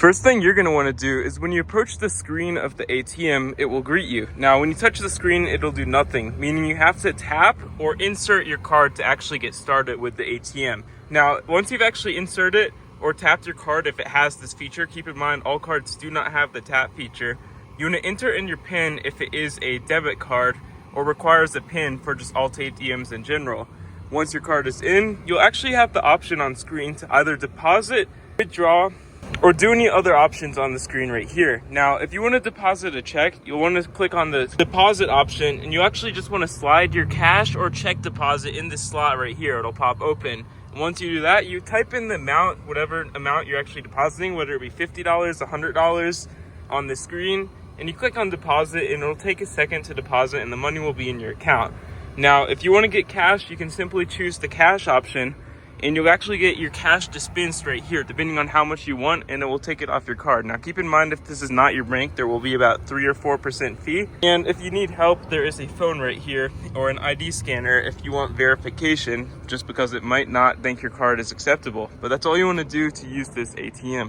First thing you're going to want to do is when you approach the screen of the ATM, it will greet you. Now, when you touch the screen, it'll do nothing, meaning you have to tap or insert your card to actually get started with the ATM. Now, once you've actually inserted or tapped your card, if it has this feature, keep in mind all cards do not have the tap feature. You want to enter in your PIN if it is a debit card or requires a PIN for just alt ATMs in general. Once your card is in, you'll actually have the option on screen to either deposit, withdraw, or do any other options on the screen right here. Now, if you want to deposit a check, you'll want to click on the deposit option, and you actually just want to slide your cash or check deposit in this slot right here. It'll pop open. And once you do that, you type in the amount, whatever amount you're actually depositing, whether it be $50, $100 on the screen, and you click on deposit, and it'll take a second to deposit, and the money will be in your account. Now, if you want to get cash, you can simply choose the cash option, and you'll actually get your cash dispensed right here, depending on how much you want, and it will take it off your card. Now, keep in mind, if this is not your bank, there will be about 3 or 4% fee. And if you need help, there is a phone right here or an ID scanner if you want verification, just because it might not think your card is acceptable. But that's all you want to do to use this ATM.